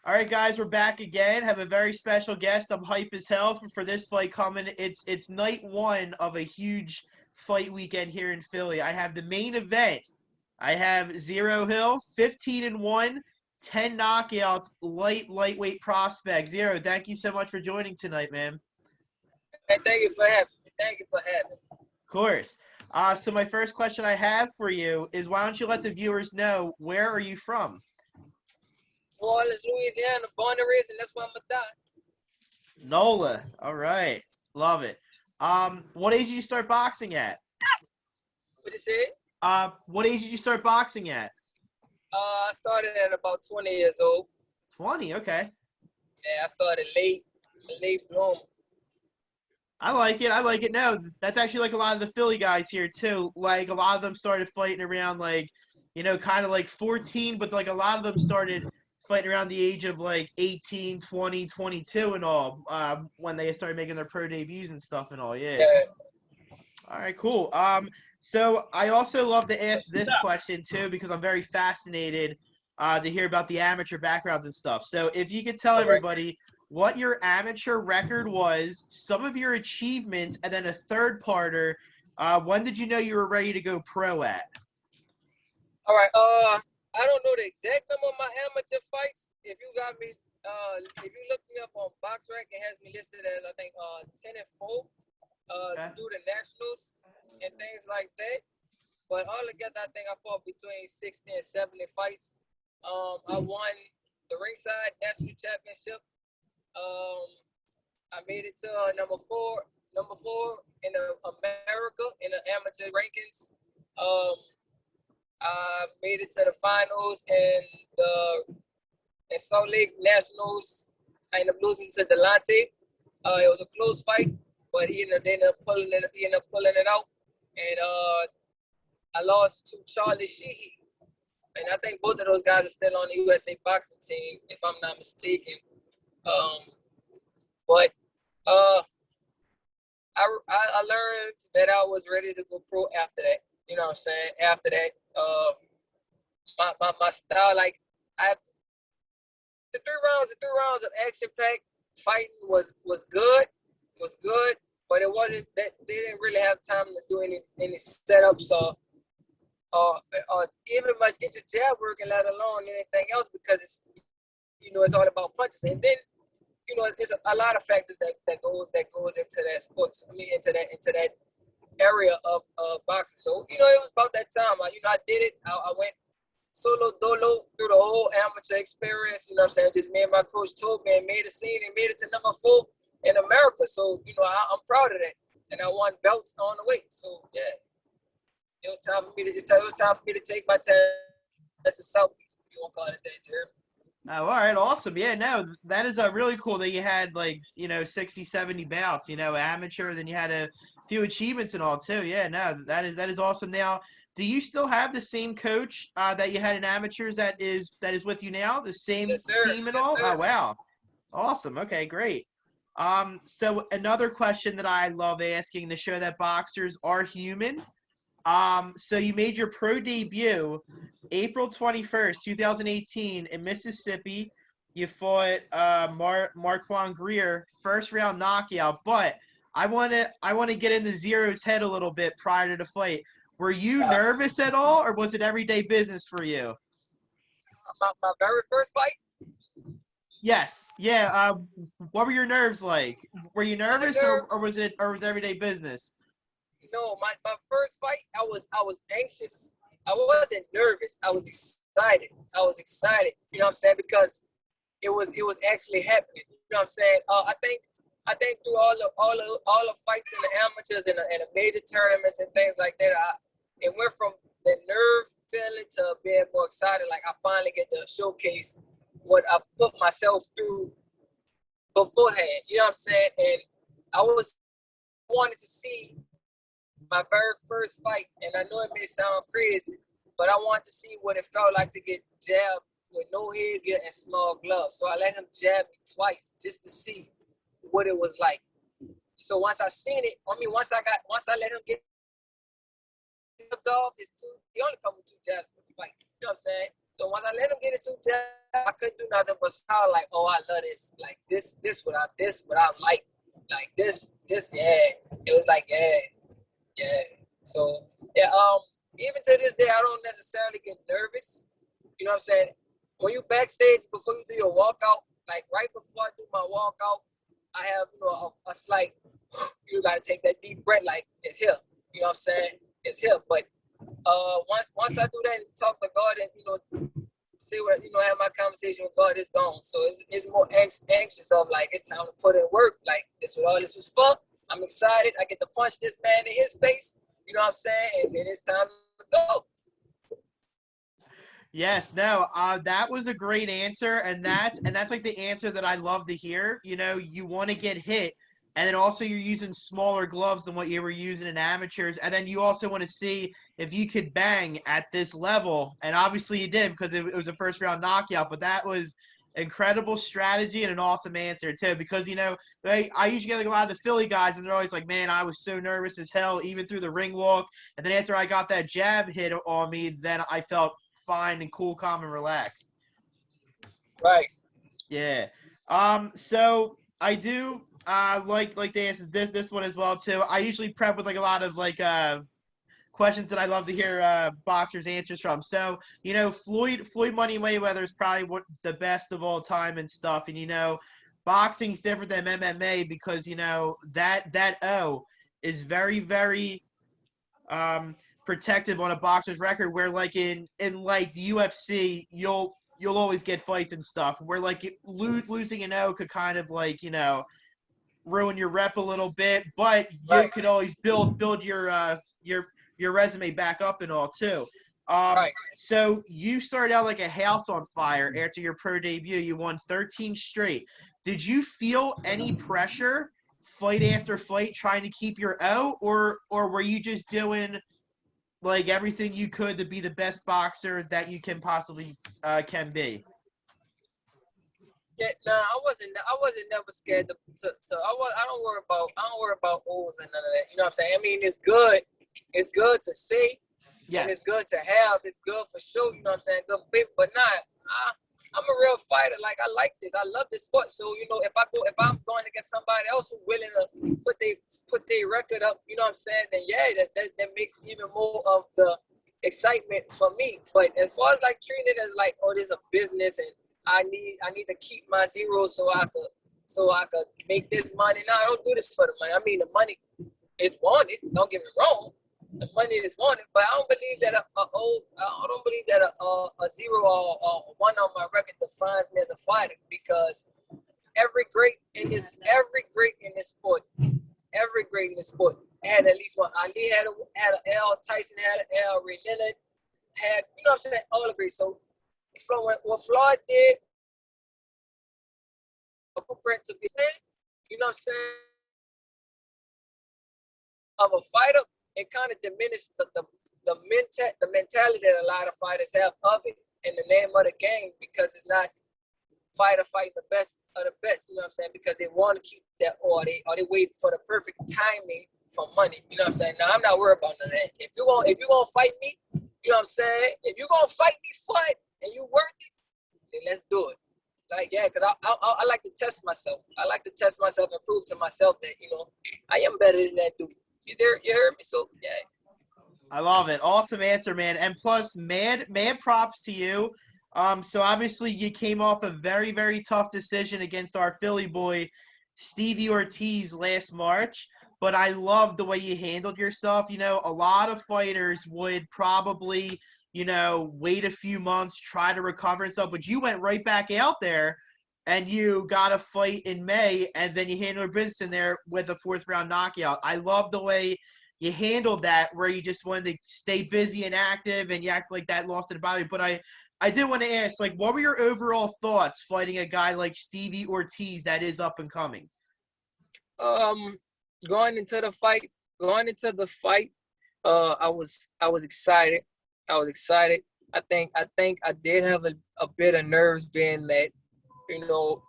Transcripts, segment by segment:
All right, guys, we're back again. Have a very special guest. I'm hype as hell for this fight coming. It's night one of a huge fight weekend here in Philly. I have the main event. I have Zereaux Hill, 15-1, 10 knockouts, lightweight prospect. Zero, thank you so much for joining tonight, man. Hey, thank you for having me. Thank you for having me. Of course. So my first question I have for you is, why don't you let the viewers know, where are you from? New Orleans, Louisiana, born and raised, and that's where I'm gonna die. NOLA. All right. Love it. What age did you start boxing at? What you said? What age did you start boxing at? I started at about 20 years old. 20, okay. Yeah, I started late bloomer. I like it. I like it. No, that's actually like a lot of the Philly guys here too. Like a lot of them started fighting around like, kind of like 14, but like a lot of them started fighting around the age of like 18, 20, 22 and all, when they started making their pro debuts and stuff and all. Yeah. Yeah. All right, cool. So I also love to ask this question too, because I'm very fascinated to hear about the amateur backgrounds and stuff. So if you could tell everybody what your amateur record was, some of your achievements, and then a third parter, when did you know you were ready to go pro at? All right. I don't know the exact number of my amateur fights. If you got me, if you look me up on BoxRec, it has me listed as I think 10-4. Okay. Do the nationals and things like that. But altogether, I think I fought between 60 and 70 fights. I won the ringside national championship. I made it to number four in America in the amateur rankings. I made it to the finals in Salt Lake Nationals. I ended up losing to Delante. It was a close fight, but they ended up pulling it out. And I lost to Charlie Sheehy. And I think both of those guys are still on the USA boxing team, if I'm not mistaken. But I learned that I was ready to go pro after that. You know what I'm saying? After that, my style, like the three rounds of action-packed fighting was good, but it wasn't that they didn't really have time to do any setups or even much into jab work, and let alone anything else, because it's all about punches. And then it's a lot of factors that goes into that sports. I mean, into that area of boxing. So it was about that time. I did it. I went solo dolo through the whole amateur experience. You know what I'm saying? Just me and my coach told me, and made a scene and made it to number 4 in America. So I'm proud of that, and I won belts on the way. So yeah, it was time for me to take my time. That's a South Beach. You won't call it that, Jeremy. Oh, all right, awesome. Yeah, no, that is really cool that you had 60, 70 bouts, amateur, then you had a few achievements and all too. Yeah, no, that is awesome. Now, do you still have the same coach that you had in amateurs that is with you now? The same team and all? Sir. Oh, wow. Awesome. Okay, great. So another question that I love asking to show that boxers are human. So you made your pro debut April 21st, 2018 in Mississippi. You fought Marquand Greer, first round knockout. But I want to get into Zero's head a little bit prior to the fight. Were you nervous at all, or was it everyday business for you? My very first fight? Yes. Yeah. What were your nerves like? Were you nervous, or was everyday business? No, my first fight, I was anxious. I wasn't nervous. I was excited. You know what I'm saying? Because it was actually happening. You know what I'm saying? I think through all the fights in the amateurs and the major tournaments and things like that, it went from the nerve feeling to being more excited. Like I finally get to showcase what I put myself through beforehand. You know what I'm saying? And I wanted to see my very first fight, and I know it may sound crazy, but I wanted to see what it felt like to get jabbed with no headgear and small gloves. So I let him jab me twice just to see what it was like. So once I seen it, once I let him get gloves off, he only come with 2 jabs for the fight. You know what I'm saying? So once I let him get it 2 jabs, I couldn't do nothing but smile like, oh, I love this. Like this what I like. Like this, yeah. It was like, yeah. So yeah, even to this day, I don't necessarily get nervous. You know what I'm saying? When you backstage before you do your walkout, like right before I do my walkout, I have, you know, a slight, you gotta take that deep breath, like it's here. You know what I'm saying? It's here. But once I do that and talk to God and, you know, say what, you know, have my conversation with God, it's gone. So it's more anxious of like, it's time to put in work. Like this what all this was for. I'm excited. I get to punch this man in his face. You know what I'm saying? And then it's time to go. Yes, no, that was a great answer, and that's like the answer that I love to hear. You know, you want to get hit, and then also you're using smaller gloves than what you were using in amateurs, and then you also want to see if you could bang at this level, and obviously you did because it was a first round knockout. But that was incredible strategy and an awesome answer too, because you know I usually get like a lot of the Philly guys, and they're always like, "Man, I was so nervous as hell, even through the ring walk." And then after I got that jab hit on me, then I felt fine and cool, calm, and relaxed. Right. Yeah. So I do like to answer this one as well too. I usually prep with like a lot of like questions that I love to hear boxers answers from. So you know, Floyd Money Mayweather is probably the best of all time and stuff. And you know, boxing's different than MMA because you know that O is very protective on a boxer's record, where like in like the UFC you'll always get fights and stuff, where like losing an O could kind of like, you know, ruin your rep a little bit, but you Right. could always build your resume back up and all too. Right. So you started out like a house on fire after your pro debut. You won 13 straight. Did you feel any pressure fight after fight trying to keep your O, or were you just doing like everything you could to be the best boxer that you can possibly can be? Yeah, nah, I wasn't never scared I don't worry about O's and none of that. You know what I'm saying? I mean, it's good to say, and it's Yes. good to have. It's good for sure. You know what I'm saying? Good for people, but not. I'm a real fighter. Like I like this. I love this sport. So you know, if I'm going against somebody else who's willing to put their record up, you know what I'm saying? Then yeah, that makes even more of the excitement for me. But as far as like treating it as like, oh, this is a business and I need to keep my zero so I could make this money. No, I don't do this for the money. I mean, the money is wanted. Don't get me wrong. The money is wanted, but I don't believe that I don't believe that a zero or a one on my record defines me as a fighter, because every great in this sport, had at least one. Ali had an L. Tyson had an L. Ray Leonard had, you know what I'm saying, all agree. So what Floyd did, a blueprint to be saying, you know what I'm saying, of a fighter, it kind of diminished the mentality that a lot of fighters have of it in the name of the game, because it's not fighter fighting the best of the best, you know what I'm saying, because they want to keep that, or they waiting for the perfect timing for money, you know what I'm saying. Now I'm not worried about none of that. If you gonna fight me, you know what I'm saying, if you gonna fight me, fight, and you work it, then let's do it. Like, yeah, because I like to test myself. I like to test myself and prove to myself that, you know, I am better than that dude. You heard me? So yeah. I love it. Awesome answer, man. And plus, mad props to you. So obviously you came off a very tough decision against our Philly boy, Stevie Ortiz, last March. But I love the way you handled yourself. You know, a lot of fighters would probably, you know, wait a few months, try to recover and stuff. But you went right back out there and you got a fight in May, and then you handled business in there with a fourth round knockout. I love the way you handled that, where you just wanted to stay busy and active, and you act like that lost it about you. But I did want to ask, like, what were your overall thoughts fighting a guy like Stevie Ortiz that is up and coming? Um, going into the fight, I was excited. I think I did have a bit of nerves, being that, you know,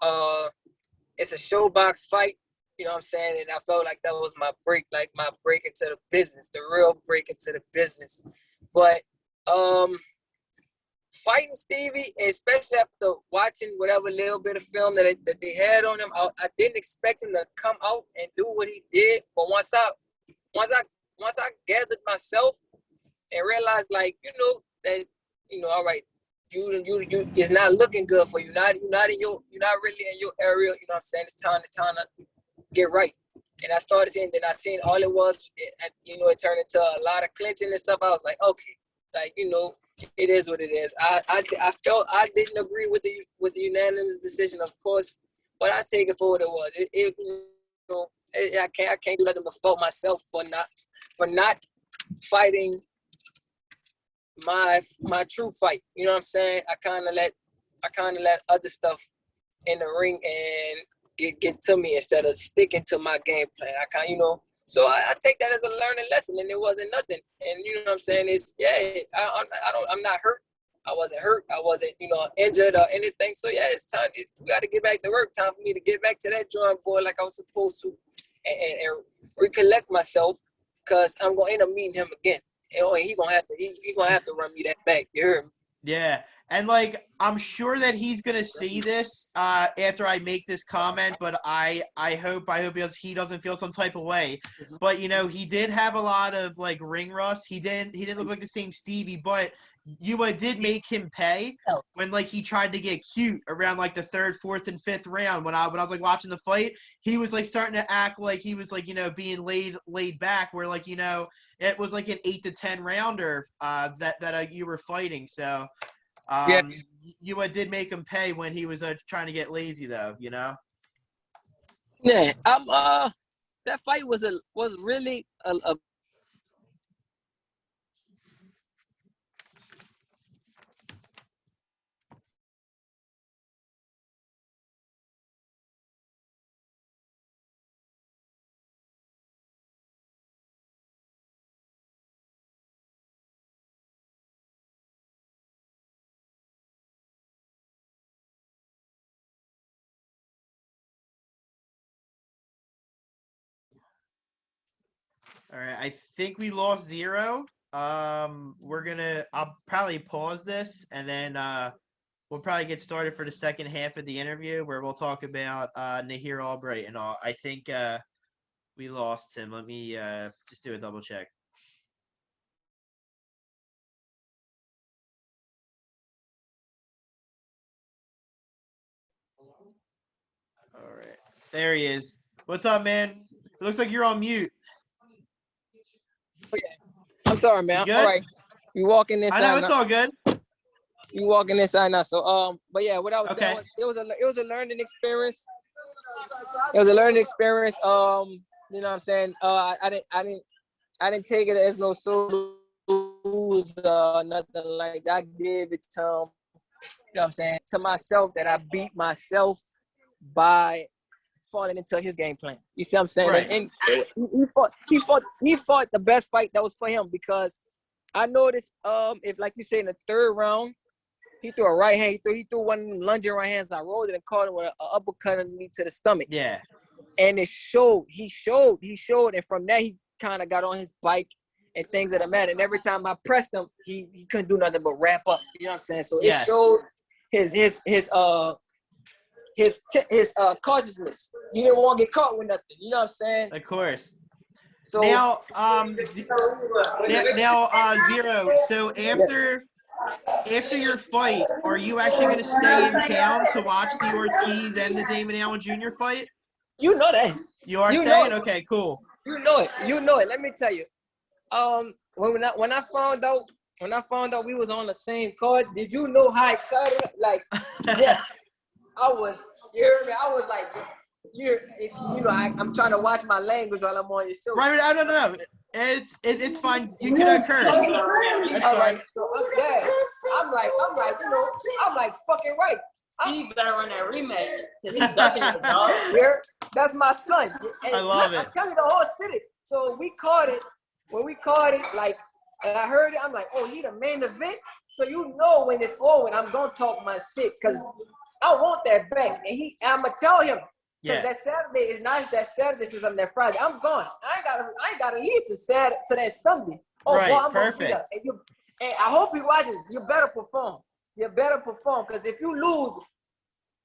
it's a showbox fight. You know what I'm saying? And I felt like that was my break into the business, the real break into the business. But fighting Stevie, especially after watching whatever little bit of film that they had on him, I didn't expect him to come out and do what he did. But once I gathered myself and realized, like, that, all right, you it's not looking good for you. You're not really in your area. You know what I'm saying? It's time to get right. And I started seeing, then I seen all it was, it turned into a lot of clinching and stuff. I was like, okay, like, it is what it is. I felt I didn't agree with the unanimous decision, of course, but I take it for what it was. I can't do nothing but fault myself for not fighting my true fight. You know what I'm saying? I kind of let other stuff in the ring and get to me instead of sticking to my game plan. So I take that as a learning lesson, and it wasn't nothing. And you know what I'm saying? I'm not hurt. I wasn't hurt. I wasn't, injured or anything. So yeah, it's time. We got to get back to work. Time for me to get back to that drawing board like I was supposed to, and recollect myself, because I'm gonna end up meeting him again. And he gonna have to run me that back. You heard me? Yeah. And, like, I'm sure that he's going to see this after I make this comment, but I hope he doesn't feel some type of way. But, he did have a lot of, like, ring rust. He didn't look like the same Stevie, but Yua did make him pay when, like, he tried to get cute around, like, the third, fourth, and fifth round. When I was, like, watching the fight, he was, like, starting to act like he was, like, being laid back, where, like, it was, like, an 8 to 10 rounder that you were fighting. So Yeah. Yua did make him pay when he was trying to get lazy, though. Yeah. That fight was really a All right, I think we lost Zero. I'll probably pause this, and then we'll probably get started for the second half of the interview, where we'll talk about Nahir Albright and all. I think we lost him. Let me just do a double check. All right, there he is. What's up, man? It looks like you're on mute. I'm sorry, man. You good? All right. You walking inside. I know it's all good. You walking inside now. So but yeah, what I was saying was, it was a learning experience. It was a learning experience. You know what I'm saying? I didn't take it as no so nothing like that. I gave it to you know what I'm saying, to myself, that I beat myself by falling into his game plan. You see what I'm saying? Right. And he fought the best fight that was for him, because I noticed if, like you say, in the third round, he threw a right hand. He threw one of them lunging right hands. And I rolled it and caught him with an uppercut underneath to the stomach. Yeah. And it showed. He showed. And from there, he kind of got on his bike and things of the matter. And every time I pressed him, he couldn't do nothing but ramp up. You know what I'm saying? So it showed his cautiousness. He didn't want to get caught with nothing. You know what I'm saying? Of course. So now Zero. So after your fight, are you actually going to stay in town to watch the Ortiz and the Damon Allen Jr. fight? You know that. You are staying? Okay, cool. You know it. Let me tell you. When I found out we was on the same card, did you know how excited? Like, yes, I was. You hear me? I was like, I'm trying to watch my language while I'm on your show. Right. No. It's fine. You could curse. That's all fine. right. So I'm like fucking right. Steve better run that rematch, because he's ducking the dog. That's my son. And I love it. I'm telling you, the whole city. So we caught it. When we caught it, like, and I heard it, I'm like, oh, he the main event. So when it's over, I'm gonna talk my shit, because I want that back. And I'm gonna tell him. Because that Saturday is nice. That Saturday is on that Friday. I'm gone. I ain't gotta leave to that Sunday. Oh, right, boy, I'm perfect. gonna be there. And I hope he watches. You better perform. you better perform. Because if you lose,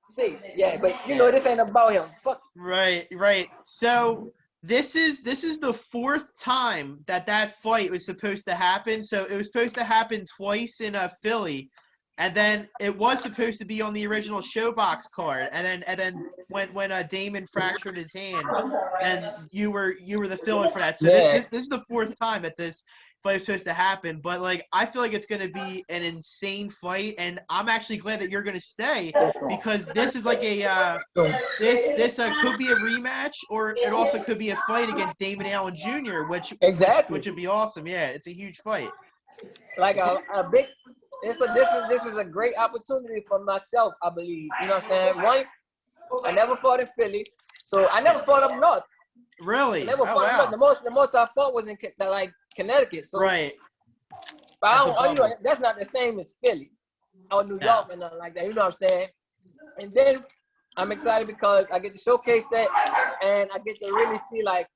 see, but you know this ain't about him. Fuck. Right. So this is the fourth time that fight was supposed to happen. So it was supposed to happen twice in Philly, and then it was supposed to be on the original Showbox card. And then when Damon fractured his hand, and you were the fill-in for that. So this is the fourth time that this fight was supposed to happen. But like I feel like it's going to be an insane fight, and I'm actually glad that you're going to stay, because this is like a this could be a rematch, or it also could be a fight against Damon Allen Jr., which would be awesome. Yeah, it's a huge fight. Like a big. This is a great opportunity for myself, I believe. You know what I'm saying? One, I never fought in Philly, so I never fought up north. Really? I never fought up north. The most I fought was in Connecticut. So, right. But I don't, you know, that's not the same as Philly or New York and nothing like that. You know what I'm saying? And then I'm excited because I get to showcase that, and I get to really see like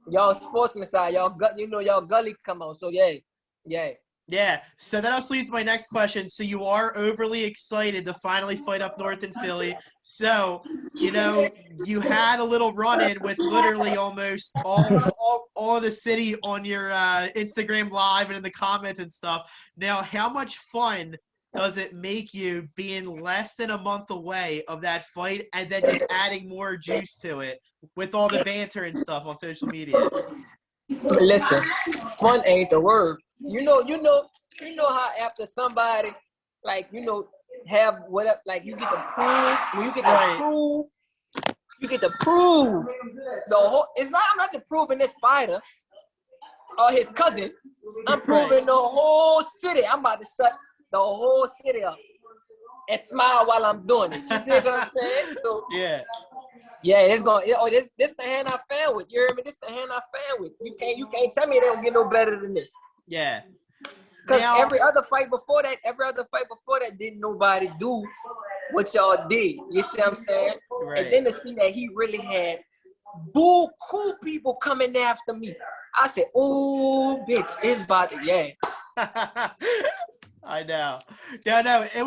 y'all sportsman side, y'all gully come out. So yeah. So that also leads to my next question. So you are overly excited to finally fight up north in Philly. So, you know, you had a little run-in with literally almost all of the city on your Instagram live and in the comments and stuff. Now, how much fun does it make you being less than a month away of that fight, and then just adding more juice to it with all the banter and stuff on social media? Listen, fun ain't the word. You know how after somebody, like, you know, have whatever, like you get to prove, when you get to prove, you get to prove the whole. I'm not just proving this fighter or his cousin. I'm proving the whole city. I'm about to shut the whole city up and smile while I'm doing it. You dig what I'm saying? So yeah, it's going. This the hand I found with. You hear me? This the hand I found with. You can't tell me they don't get no better than this. Yeah. Because every other fight before that, didn't nobody do what y'all did. You see what I'm saying? Right. And then to see that he really had cool people coming after me, I said, "Oh, bitch, it's about to I know. No, it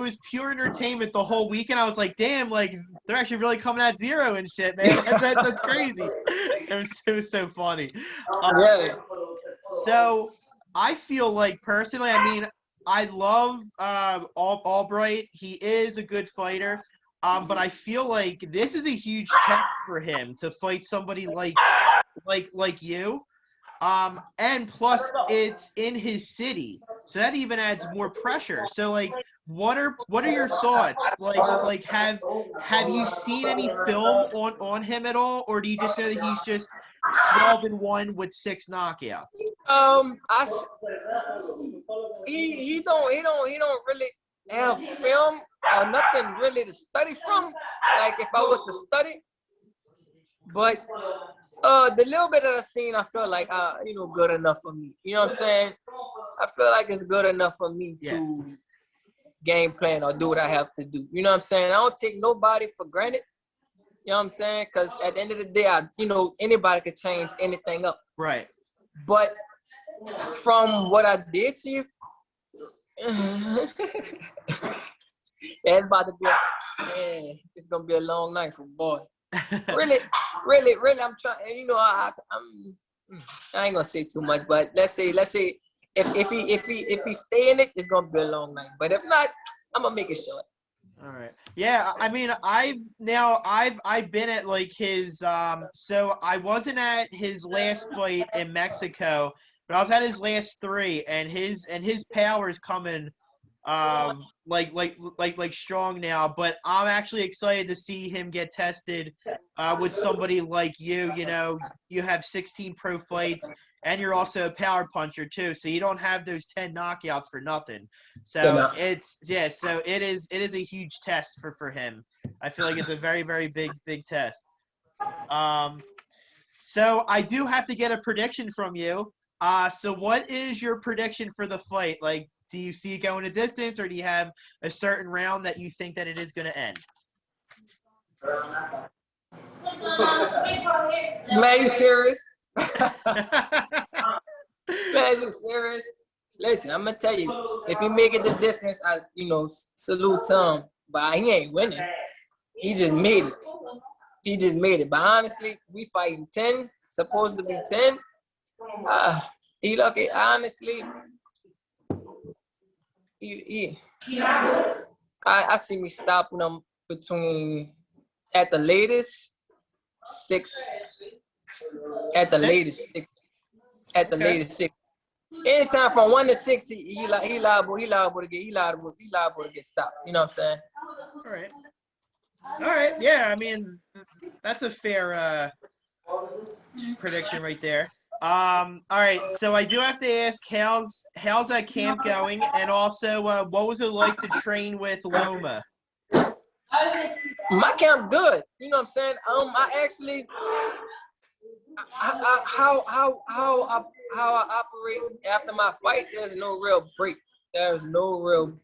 was pure entertainment the whole weekend. I was like, damn, like they're actually really coming at Zereaux and shit, man. That's crazy. It was so funny. So I feel like personally, I mean, I love Albright. He is a good fighter. But I feel like this is a huge test for him to fight somebody like you. And plus it's in his city, so that even adds more pressure. So like, what are your thoughts? Like have you seen any film on him at all, or do you just know that he's just 12-1 with 6 knockouts? He don't really have film or nothing really to study from. Like if I was to study. But the little bit that I've seen, I feel like good enough for me. You know what I'm saying? I feel like it's good enough for me to game plan or do what I have to do. You know what I'm saying? I don't take nobody for granted. You know what I'm saying? Because at the end of the day, anybody could change anything up. Right. But from what I did see, it's about to be it's gonna be a long night for boy. really, I'm trying. You know, I ain't gonna say too much, but let's say if he stay in it, it's gonna be a long night. But if not, I'm gonna make it short. All right. Yeah, I mean, I've been at like his so I wasn't at his last fight in Mexico, but I was at his last 3, and his power is coming like strong now. But I'm actually excited to see him get tested with somebody like you. You know, you have 16 pro fights, and you're also a power puncher too, so you don't have those 10 knockouts for nothing. So so it is a huge test for him. I feel like it's a very, very big test. So I do have to get a prediction from you. So what is your prediction for the fight? Like, do you see it going a distance, or do you have a certain round that you think that it is going to end? Man, you serious? Man, you serious? Listen, I'm gonna tell you, if he make it the distance, I salute to him. But he ain't winning. He just made it. He just made it. But honestly, we fighting 10, supposed to be 10. He lucky. Honestly, I see me stopping him between at the latest 6. At the latest 6. At the latest 6. Anytime from 1 to 6, he liable to get stopped. You know what I'm saying? All right. Yeah, I mean, that's a fair prediction right there. All right. So I do have to ask, how's that camp going, and also, what was it like to train with Loma? My camp good. You know what I'm saying? I actually, how I operate after my fight. There's no real break. There's no real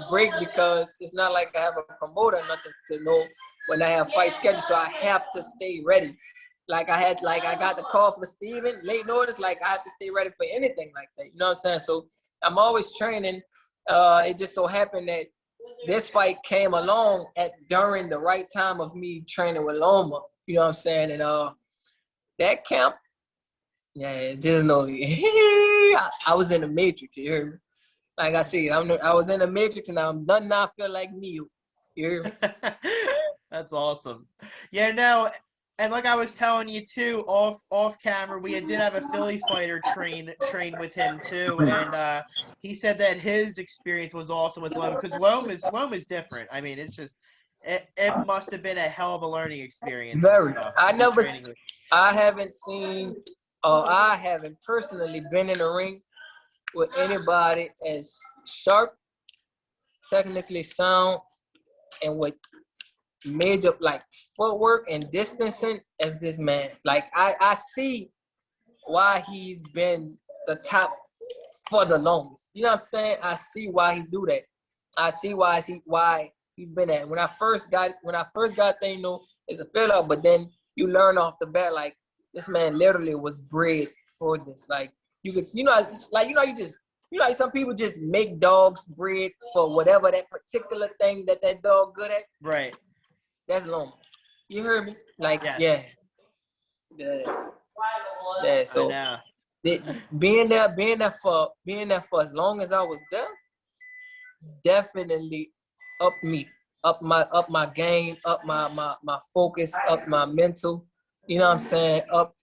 break because it's not like I have a promoter or nothing to know when I have fight schedule. So I have to stay ready. I got the call from Steven, late notice. Like I have to stay ready for anything like that. You know what I'm saying? So I'm always training. It just so happened that this fight came along during the right time of me training with Loma. You know what I'm saying? And that camp, yeah, just know I was in the matrix. You hear me? Like I said, I was in the matrix, and I'm done now. I feel like Neo. You hear me? That's awesome. Yeah, no, and like I was telling you too, off camera, we did have a Philly fighter train with him too, and he said that his experience was awesome with Loma, because Loma's different. I mean, it's just it must have been a hell of a learning experience. Very. Training with. I haven't seen, or I haven't personally been in a ring with anybody as sharp, technically sound, and with major footwork and distancing as this man. Like I see why he's been the top for the longest. You know what I'm saying? I see why he do that. I see why he's been at. When I first got there, it's a fill up, but then you learn off the bat like this man literally was bred for this. Like you could, it's like some people just make dogs bred for whatever that particular thing that dog good at. Right. That's Loma. You heard me? Like, yes. Yeah. So being there for as long as I was there, definitely up my game, up my focus, up my mental. You know what I'm saying? Up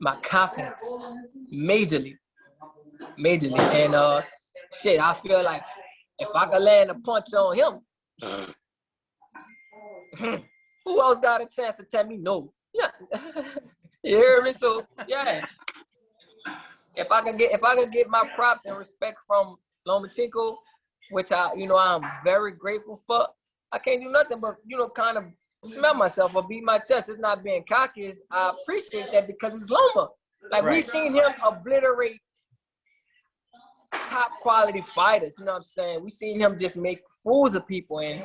my confidence, majorly. And shit, I feel like if I could land a punch on him. Who else got a chance to tell me no? Yeah, you hear me? So yeah, if I could get my props and respect from Lomachenko, which I'm very grateful for, I can't do nothing but kind of smell myself or beat my chest. It's not being cocky. I appreciate that because it's Loma. Like we seen him obliterate top quality fighters. You know what I'm saying? We seen him just make fools of people, and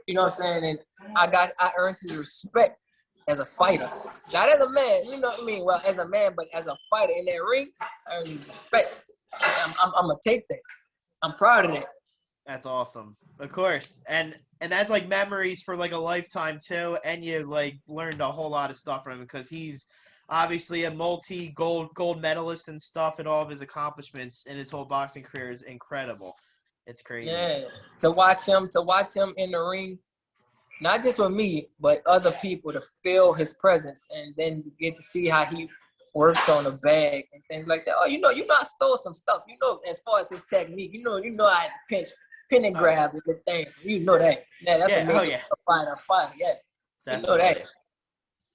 you know what I'm saying. And I earned his respect as a fighter, not as a man. You know what I mean? Well, as a man, but as a fighter in that ring, I earned his respect. I'm gonna take that. I'm proud of that. That's awesome. Of course, and that's like memories for like a lifetime too. And you learned a whole lot of stuff from him because he's obviously a gold medalist and stuff, and all of his accomplishments in his whole boxing career is incredible. It's crazy. Yeah, to watch him in the ring, not just with me, but other people, to feel his presence, and then you get to see how he works on the bag and things like that. Oh, I stole some stuff. As far as his technique, I had to pin and grab and the thing. You know that. Yeah, that's what makes a fighter. Yeah, definitely. You know that.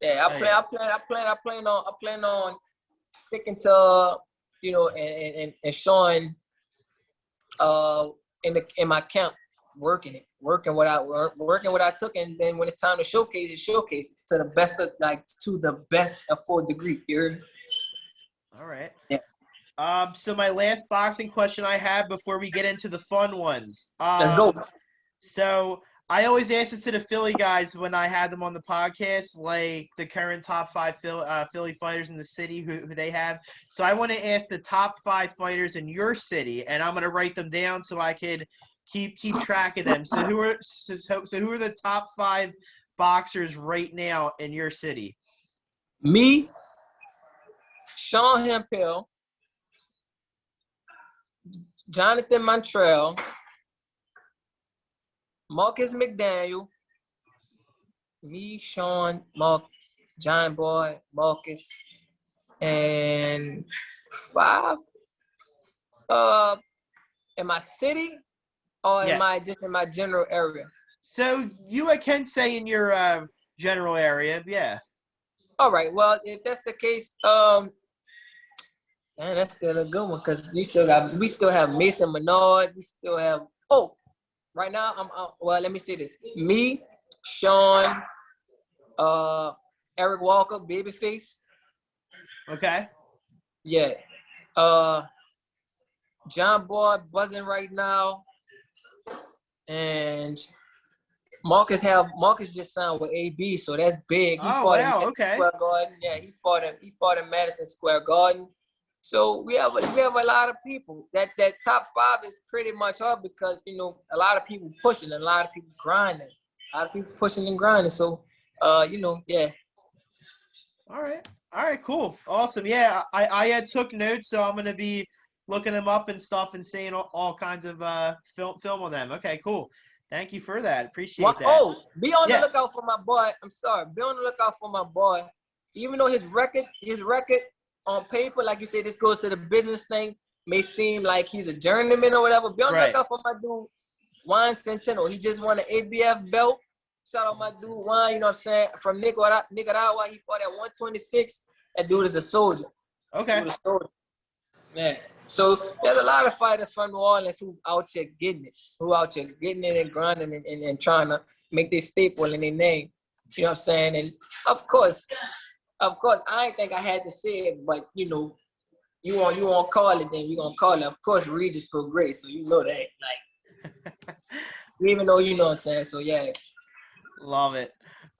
Yeah, I plan on sticking to and showing in my camp, working what I took, and then when it's time to showcase it to the best of 4 degree. You heard me? All right. Yeah. So my last boxing question I have before we get into the fun ones. Let's go. So I always ask this to the Philly guys when I had them on the podcast, like the current top 5 Philly fighters in the city who they have. So I want to ask the top 5 fighters in your city, and I'm going to write them down so I could keep track of them. So who are the top 5 boxers right now in your city? Me, Sean Hemphill, Jonathan Montreal, Marcus McDaniel, me, Sean, Mark, John Boy, Marcus, and 5. In my city or Yes. am I just in my general area? So you can say in your general area, yeah. All right. Well, if that's the case, man, that's still a good one because we still have Mason Menard. We still have right now well, let me say this. Me, Sean, Eric Walker, Babyface. Okay. Yeah. John Boy buzzing right now. And Marcus just signed with AB, so that's big. He fought in Madison Square Garden. Yeah, he fought in Madison Square Garden. So we have a lot of people. That top 5 is pretty much hard because a lot of people pushing, a lot of people grinding, a lot of people pushing and grinding. So yeah. All right, cool, awesome. Yeah, I took notes, so I'm gonna be looking them up and stuff and seeing all kinds of film on them. Okay, cool. Thank you for that. Appreciate that. Oh, be on the lookout for my boy. I'm sorry. Be on the lookout for my boy. Even though his record on paper, like you said, this goes to the business thing, may seem like he's a journeyman or whatever. Be on the lookout for my dude, Juan Centeno. He just won an ABF belt. Shout out my dude, Juan, you know what I'm saying? From Nicaragua. He fought at 126. That dude is a soldier. Okay. Yeah. So there's a lot of fighters from New Orleans who out here getting it, and grinding and trying to make their staple in their name. You know what I'm saying? And of course, I ain't think I had to say it, but you won't call it, then we gonna call it. Of course, Regis Prograis, so you know that. Like, even though you know what I'm saying. So yeah. Love it.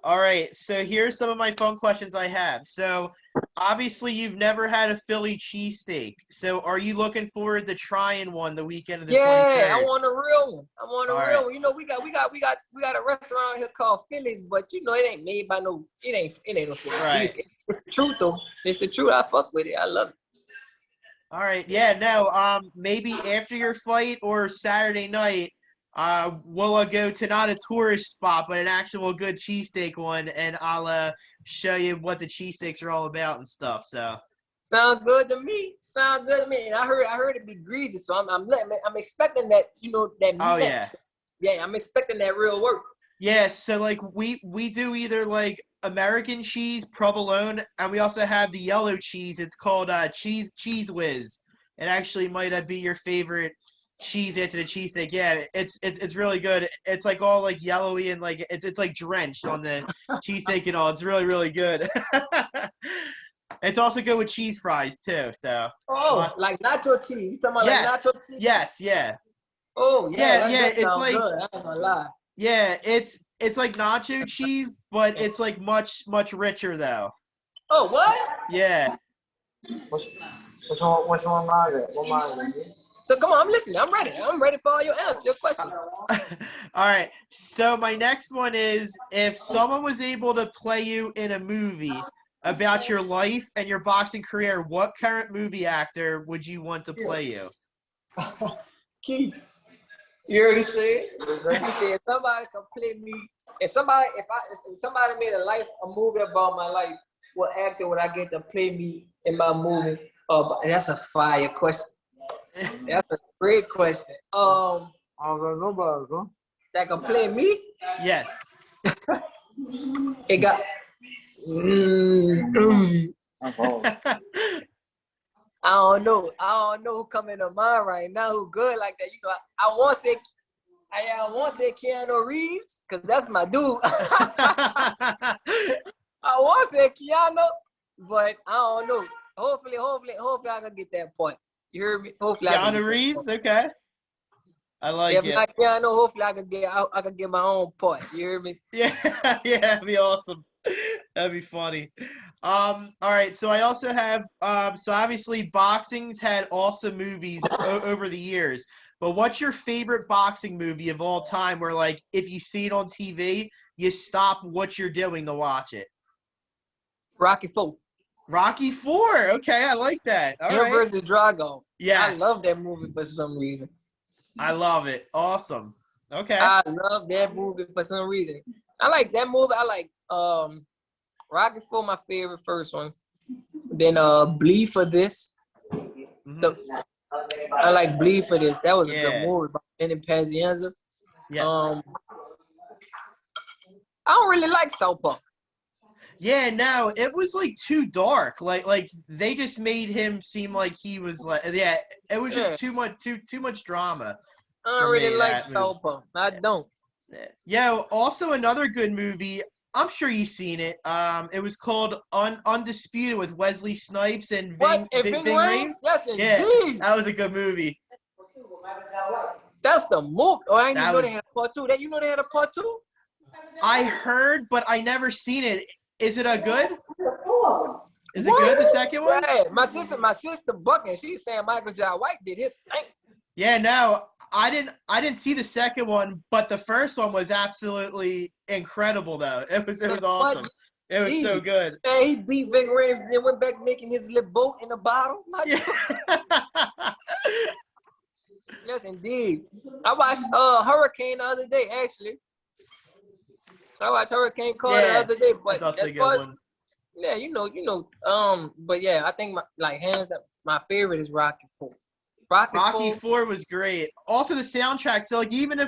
All right, so here's some of my fun questions I have. So obviously you've never had a Philly cheesesteak. So are you looking forward to trying one the weekend of the 23rd? Yeah, I want a real one. One. You know, we got a restaurant here called Philly's, but it ain't made by no no Philly cheesesteak. It's the truth though. It's the truth. I fuck with it. I love it. All right. Yeah, no, maybe after your fight or Saturday night, we'll go to not a tourist spot, but an actual good cheesesteak one, and I'll show you what the cheesesteaks are all about and stuff. So sound good to me. And I heard it be greasy, so I'm expecting that that. Oh yeah. Yeah, I'm expecting that real work. Yeah, so like we do either like American cheese, provolone, and we also have the yellow cheese. It's called cheese whiz. It actually might be your favorite cheese after the cheesesteak. Yeah, it's really good. It's like all like yellowy and like it's like drenched on the cheesesteak and all. It's really, really good. It's also good with cheese fries too. So like nacho cheese. You talking about like nacho cheese? Yes, yeah. Oh yeah, it's like good. I ain't gonna lie. Yeah, it's like nacho cheese, but it's like much richer though. Oh, what? Yeah. What's on my So come on, I'm listening. I'm ready. I'm ready for all your answers, your questions. All right. So my next one is, if someone was able to play you in a movie about your life and your boxing career, what current movie actor would you want to play you? Keith. You already said. You said if somebody can play me. If somebody made a movie about my life, what actor would I get to play me in my movie? That's a fire question. That's a great question. I don't know nobody, huh? That can play me? Yes. It got. I don't know who coming to mind right now. Who good like that? I want to say Keanu Reeves because that's my dude. I want to say Keanu, but I don't know. Hopefully I can get that point. You heard me? Hopefully I can Keanu Reeves, okay. I like If it. not Keanu, hopefully I could get my own part. You hear me? Yeah, yeah, that'd be awesome. That'd be funny. All right. So I also have so obviously boxing's had awesome movies over the years. But what's your favorite boxing movie of all time? Where like if you see it on TV, you stop what you're doing to watch it. Rocky Four. Rocky Four. Okay, I like that. All Him right. versus Drago. I Yes, love that movie for some reason. I love it. Awesome. Okay. I love that movie for some reason. I like that movie. I like Rocky Four, my favorite first one. Then Bleed for This. Mhm. I like Bleed for This. That was a good Yeah. movie by Benny Pazienza. Yes. I don't really like Southpaw. Yeah, no, it was like too dark. Like they just made him seem like he was like yeah, it was just too much drama. I don't For really me, like that movie. Southpaw. I don't. Yeah, also another good movie. I'm sure you've seen it. It was called Undisputed with Wesley Snipes and What? And Ving Rhames? Yes, Yeah, indeed. that was a good movie. That's the move. Oh, I didn't That even know was- they had a part two. You know they had a part two? I heard, but I never seen it. Is it a good? Is it What? good? The second one? Yeah, my sister bucking. She's saying Michael J. White did his thing. Yeah, no, I didn't see the second one, but the first one was absolutely incredible though. It was awesome. It was so good. Man, he beat Ving Rhames and then went back making his little boat in the bottle. Yeah. Yes, indeed. I watched Hurricane the other day, actually. I watched Hurricane Call the other day, but That's also a as good far as- one. yeah, you know. But yeah, I think hands up, my favorite is Rocky Four. Rocky Four was great. Also the soundtrack. So like even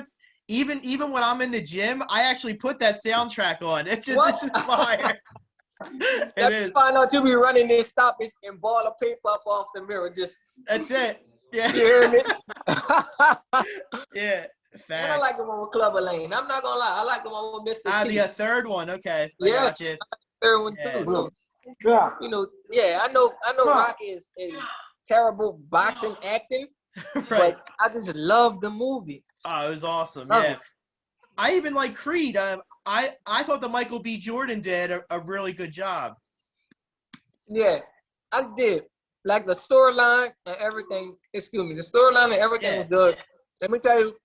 when I'm in the gym, I actually put that soundtrack on. It's just fire. It is. Find out you be running this stoppage and ball of paper up off the mirror. Just That's it. Yeah. you hear me? Yeah. And I like the Facts. one with Clubber Lane. I'm not gonna lie, I like the one with Mr. T. The third one. Okay. I Yeah. got you. Third one Yeah. too. So Yeah. I know Rocky is terrible boxing acting, Right. but I just love the movie. Oh, it was awesome. Love Yeah. it. I even like Creed. I thought that Michael B. Jordan did a really good job. Yeah, I did. Like the storyline and everything. Excuse me, the storyline and everything was good. Let me tell you,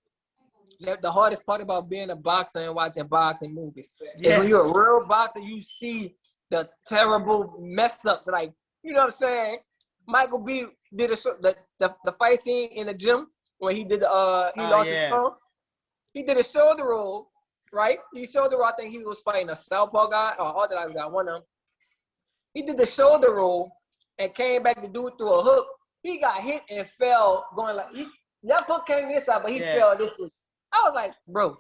the hardest part about being a boxer and watching boxing movies is when you're a real boxer, you see the terrible mess ups. Like, you know what I'm saying? Michael B. did the fight scene in the gym when he did he lost his phone. He did a shoulder roll, right? He shoulder roll. I think he was fighting a southpaw guy or orthodox guy, one of them. He did the shoulder roll and came back to do it through a hook. He got hit and fell, going like that hook came this side, but he fell this way. I was like, bro,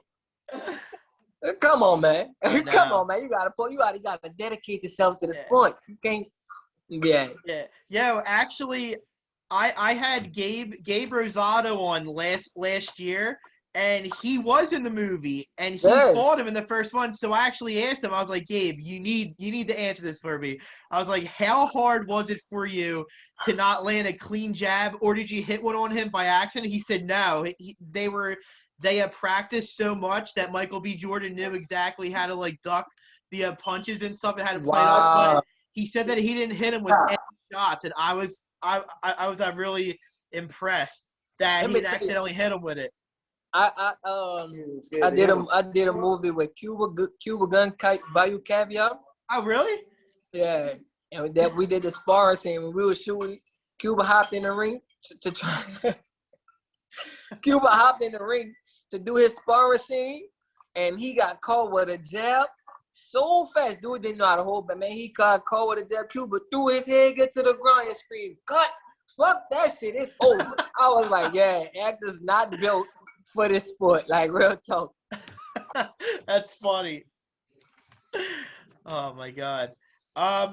come on, man. Come on, man. You gotta dedicate yourself to the sport. You can't. Yeah. Yeah. Actually, I had Gabe Rosado on last year, and he was in the movie, and he fought him in the first one. So I actually asked him. I was like, Gabe, you need to answer this for me. I was like, how hard was it for you to not land a clean jab, or did you hit one on him by accident? He said no. They had practiced so much that Michael B. Jordan knew exactly how to like duck the punches and stuff and how to play it up. But he said that he didn't hit him with any shots, and I was really impressed that he didn't accidentally hit him with it. I did a movie with Cuba Gun Bayou Caviar. Oh really? Yeah, and that we did the sparring scene when we were shooting. Cuba hopped in the ring to try. Cuba hopped in the ring to do his sparring scene, and he got caught with a jab so fast. Dude didn't know how to hold, but man, he got caught with a jab. Cuba threw his head, get to the ground, and screamed, "Cut! Fuck that shit! It's over." I was like, "Yeah, actors not built for this sport." Like real talk. That's funny. Oh my god.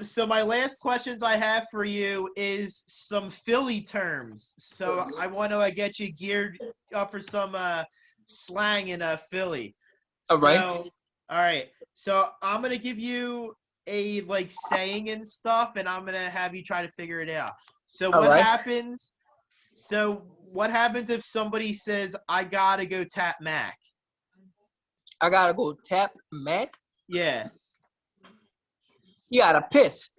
So my last questions I have for you is some Philly terms. So I want to get you geared up for some slang in Philly. All right. All right. So I'm gonna give you a saying and stuff, and I'm gonna have you try to figure it out. So what happens So what happens if somebody says, I gotta go tap Mac? I gotta go tap Mac. Yeah. You gotta piss.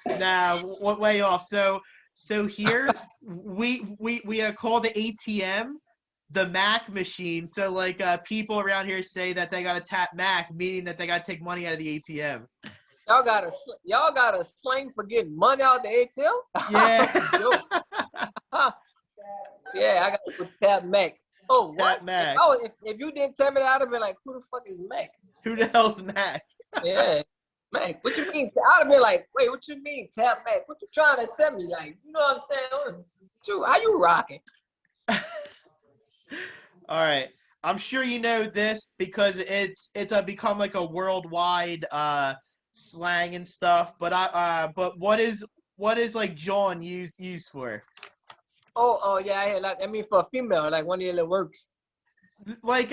Nah, what way off? So here we call the ATM the Mac machine. So like people around here say that they gotta tap Mac, meaning that they gotta take money out of the ATM. Y'all got a slang for getting money out the ATM? Yeah. Yeah, I got to tap Mac. Oh, what? Tap Mac. If you didn't tell me that, I'd have been like, who the fuck is Mac? Who the hell's Mac? Yeah, Mac. What you mean? I'd have been like, wait, what you mean tap Mac? What you trying to tell me? Like, you know what I'm saying? How you rocking? All right. I'm sure you know this because it's become like a worldwide slang and stuff. But what is like John used for? Oh yeah, I hear like I mean for a female, like one of your little works. Like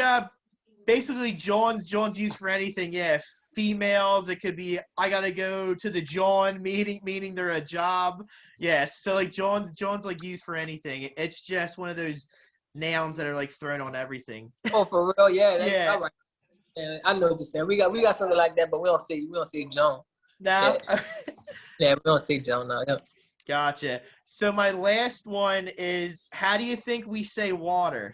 basically John's used for anything. Yeah, females. It could be I gotta go to the John meaning they're a job. Yeah, so like John's like used for anything. It's just one of those nouns that are like thrown on everything. Oh, for real? Yeah. Yeah. All right. Yeah, I know what you're saying. We got something like that, but we don't say John. Now. Yeah, we don't say John now. Yeah. Gotcha. So my last one is, how do you think we say water?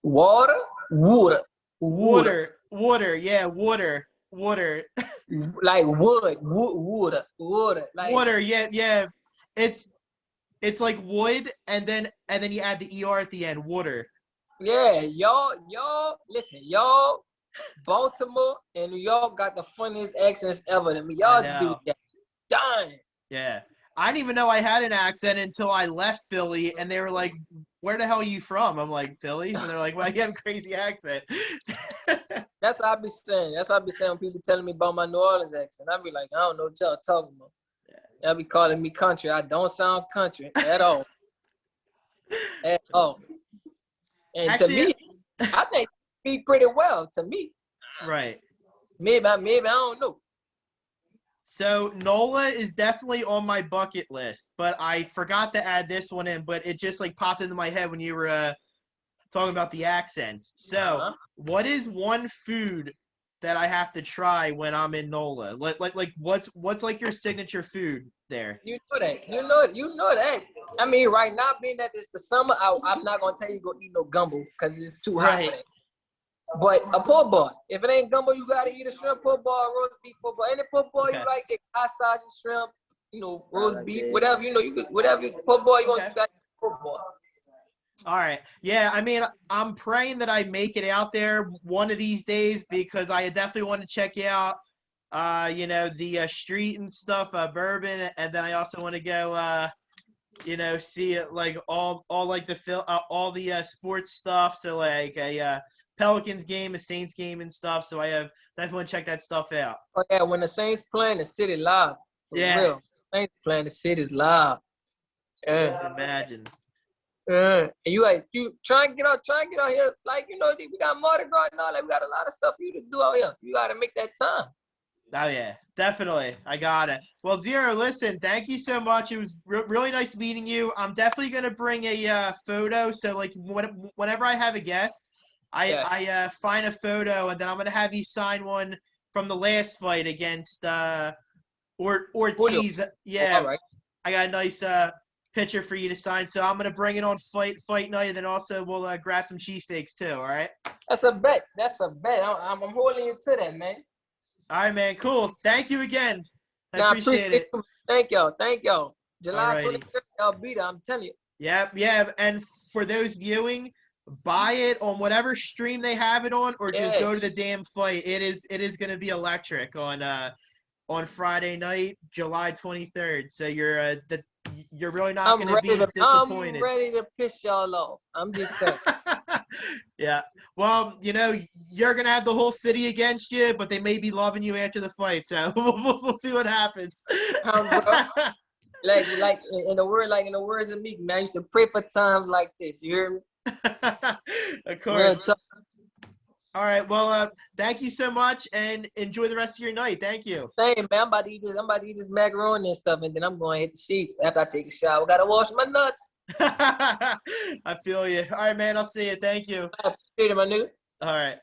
Water. Yeah, water. Like water. Like Water. Yeah. It's like wood, and then you add the er at the end. Water. yeah, y'all listen, y'all. Baltimore and New York got the funniest accents ever to me. Y'all do that. Done. Yeah. I didn't even know I had an accent until I left Philly, and they were like, where the hell are you from? I'm like, Philly? And they're like, well, you have a crazy accent. That's what I be saying. That's what I be saying when people telling me about my New Orleans accent. I be like, I don't know what y'all talking about. Y'all be calling me country. I don't sound country at all. At all. And Actually, to me, I think be pretty well to me. Right. Maybe I don't know. So NOLA is definitely on my bucket list, but I forgot to add this one in, but it just like popped into my head when you were talking about the accents. So what is one food that I have to try when I'm in NOLA? Like what's like your signature food there? You know that. You know that. I mean, right now, being that it's the summer, I'm not gonna tell you go eat no gumbo because it's too hot for that. But a po' boy. If it ain't gumbo, you gotta eat a shrimp po' boy, roast beef po' boy. Any po' boy you like, it hot sausage, shrimp, roast beef, whatever you could, whatever po' boy you want, you got po' boy. All right. Yeah, I mean, I'm praying that I make it out there one of these days because I definitely want to check out, the street and stuff, Bourbon, and then I also want to go, see it like all like all the sports stuff. So like a Pelicans game, a Saints game, and stuff. So I definitely want to check that stuff out. Oh yeah, when the Saints playing, the city live. For real. Saints playing, the city's live. Yeah. Imagine. And you try and get out here. Like, we got Mardi Gras and all that. We got a lot of stuff for you to do out here. You got to make that time. Oh, yeah, definitely. I got it. Well, Zereaux, listen, thank you so much. It was really nice meeting you. I'm definitely going to bring a photo. So, like, whenever I have a guest, I find a photo, and then I'm going to have you sign one from the last fight against Ortiz. Yeah, all right. I got a nice picture for you to sign. So I'm going to bring it on fight night, and then also we'll grab some cheesesteaks too, all right? That's a bet. I'm holding you to that, man. All right, man. Cool. Thank you again. I appreciate it. Thank y'all. July Alrighty. 23rd, I'll be there. I'm telling you. Yeah. And for those viewing, buy it on whatever stream they have it on, or just go to the damn fight. It is going to be electric on Friday night, July 23rd. So you're really not going to be disappointed. I'm ready to piss y'all off. I'm just saying. Yeah. Well, you're going to have the whole city against you, but they may be loving you after the fight. So we'll see what happens. Like in the words of Meek, man, I used to pray for times like this. You hear me? Of course. All right. Well, thank you so much, and enjoy the rest of your night. Thank you. Same, man. I'm about to eat this. I'm about to eat this macaroni and stuff, and then I'm going to hit the sheets after I take a shower. Gotta wash my nuts. I feel you. All right, man. I'll see you. Thank you. I appreciate it, my nigga. All right.